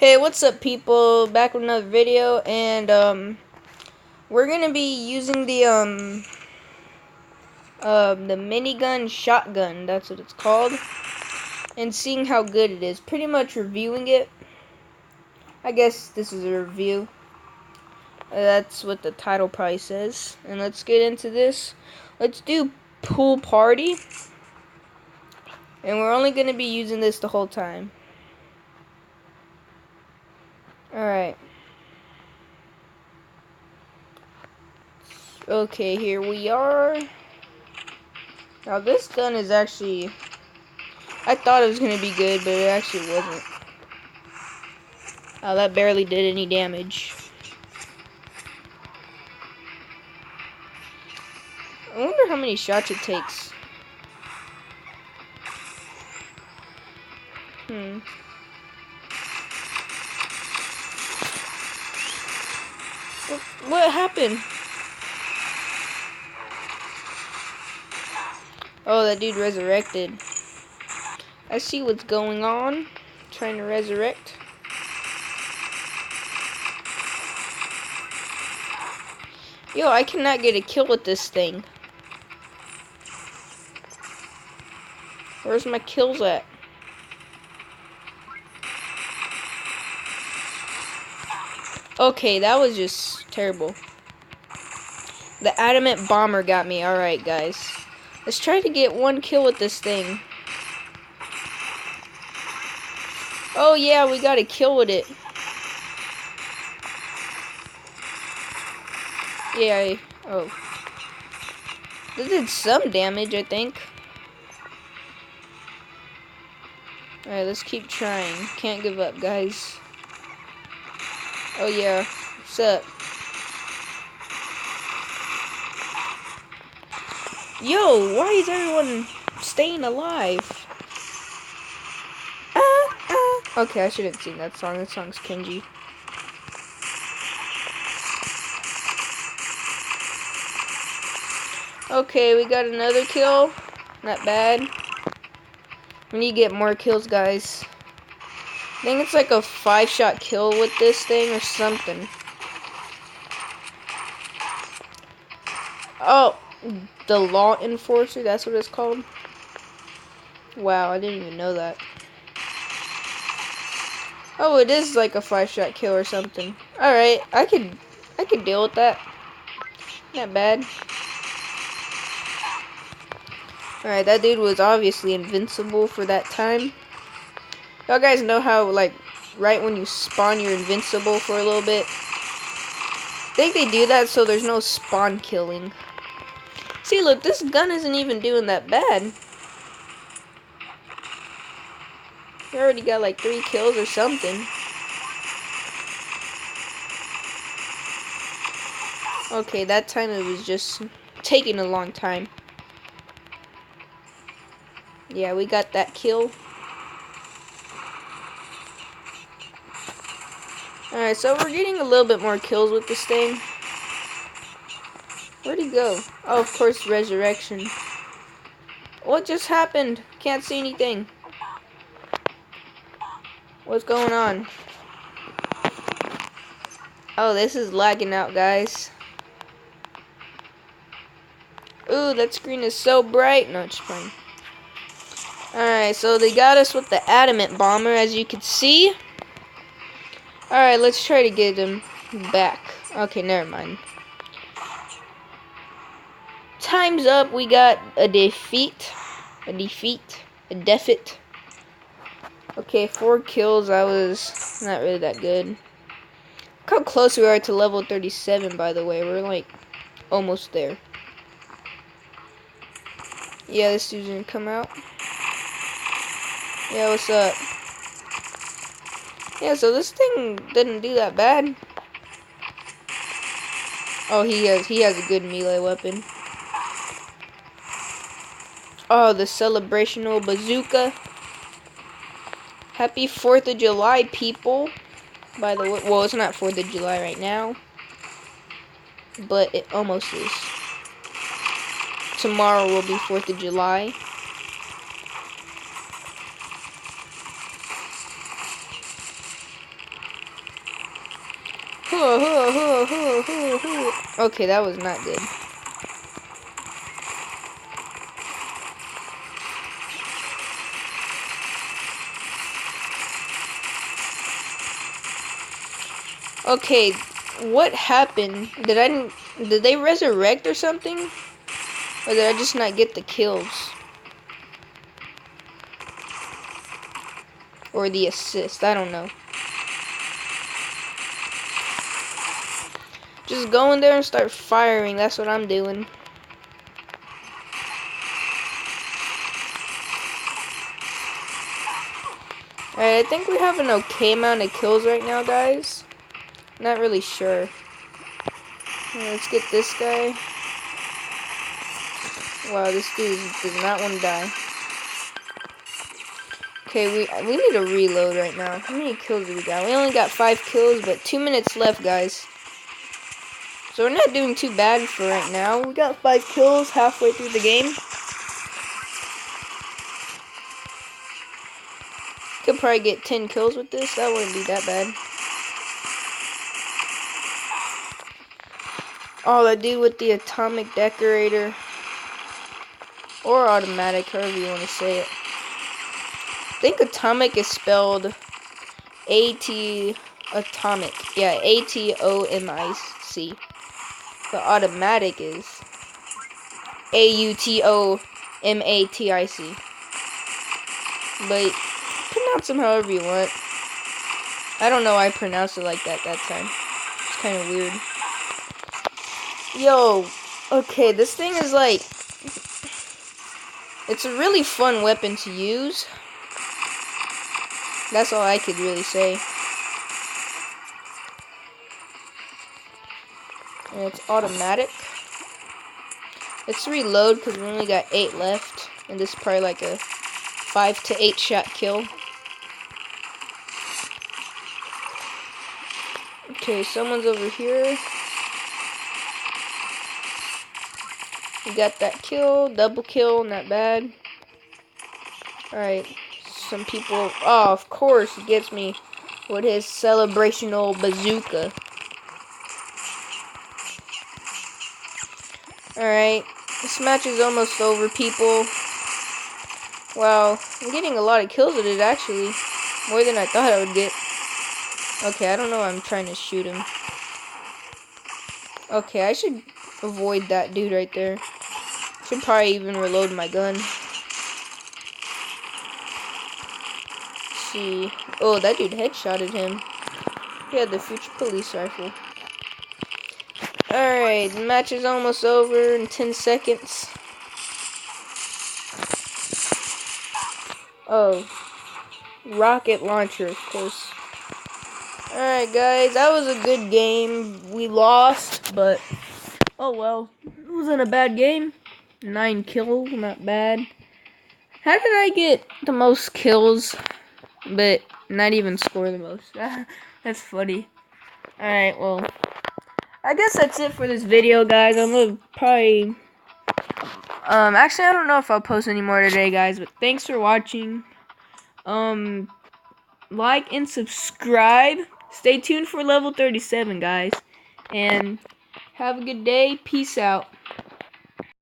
Hey, what's up, people? Back with another video, and we're gonna be using the minigun shotgun. That's what it's called, and seeing how good it is. Pretty much reviewing it. I guess this is a review. That's what the title probably says. And let's get into this. Let's do pool party, and we're only gonna be using this the whole time. All right. Okay, here we are. Now this gun is actually, I thought it was going to be good, but it actually wasn't. Oh, that barely did any damage. I wonder how many shots it takes. What happened? Oh, that dude resurrected. I see what's going on. Trying to resurrect. Yo, I cannot get a kill with this thing. Where's my kills at? Okay, that was just terrible. The adamant bomber got me. Alright, guys. Let's try to get one kill with this thing. Oh yeah, we got a kill with it. Yeah, oh. This did some damage, I think. Alright, let's keep trying. Can't give up, guys. Oh yeah, what's up? Yo, why is everyone staying alive? Okay, I should have seen that song. That song's cringy. Okay, we got another kill. Not bad. We need to get more kills, guys. I think it's like a 5-shot kill with this thing or something. Oh, the law enforcer, that's what it's called. Wow, I didn't even know that. Oh, it is like a 5-shot kill or something. Alright, I could deal with that. Not bad. Alright, that dude was obviously invincible for that time. Y'all guys know how, like, right when you spawn, you're invincible for a little bit? I think they do that so there's no spawn killing. See, look, this gun isn't even doing that bad. He already got like 3 kills or something. Okay, that time it was just taking a long time. Yeah, we got that kill. Alright, so we're getting a little bit more kills with this thing. Where'd he go? Oh, of course, resurrection. What just happened? Can't see anything. What's going on? Oh, this is lagging out, guys. Ooh, that screen is so bright. No, just fine. Alright, so they got us with the adamant bomber, as you can see. Alright, let's try to get him back. Okay, never mind. Time's up. We got a defeat. A defeat. Okay, 4 kills. I was not really that good. Look how close we are to level 37, by the way. We're like almost there. Yeah, this dude's gonna come out. Yeah, what's up? Yeah, so this thing didn't do that bad. Oh, he has a good melee weapon. Oh, the celebrational bazooka. Happy 4th of July, people. By the way, well, it's not 4th of July right now, but it almost is. Tomorrow will be 4th of July. Okay, that was not good. Okay, what happened? Did they resurrect or something? Or did I just not get the kills? Or the assist, I don't know. Just go in there and start firing, that's what I'm doing. Alright, I think we have an okay amount of kills right now, guys. Not really sure. Let's get this guy. Wow, this dude does not want to die. Okay, we need to reload right now. How many kills do we got? We only got 5 kills, but 2 minutes left, guys. So we're not doing too bad for right now. We got 5 kills halfway through the game. Could probably get 10 kills with this. That wouldn't be that bad. Oh, that dude with the atomic decorator. Or automatic, however you want to say it. I think atomic is spelled A-T atomic. Yeah, A-T-O-M-I-C. The automatic is A-U-T-O-M-A-T-I-C. But pronounce them however you want. I don't know why I pronounced it like that time. It's kind of weird. Yo, okay, this thing is like... It's a really fun weapon to use. That's all I could really say. And it's automatic. Let's reload because we only got 8 left. And this is probably like a 5 to 8 shot kill. Okay, someone's over here. We got that kill, double kill, not bad. Alright, some people, oh, of course, he gets me with his celebrational bazooka. Alright, this match is almost over, people. Wow, I'm getting a lot of kills with it, actually. More than I thought I would get. Okay, I don't know why I'm trying to shoot him. Okay, I should avoid that dude right there. Should probably even reload my gun. Let's see. Oh, that dude headshotted him. He had the future police rifle. Alright, the match is almost over in 10 seconds. Oh. Rocket launcher, of course. Alright, guys, that was a good game. We lost, but oh well. It wasn't a bad game. 9 kills, not bad. How did I get the most kills, but not even score the most? That's funny. Alright, well, I guess that's it for this video, guys. I'm gonna probably... actually, I don't know if I'll post any more today, guys, but thanks for watching. Like and subscribe. Stay tuned for level 37, guys. And have a good day. Peace out.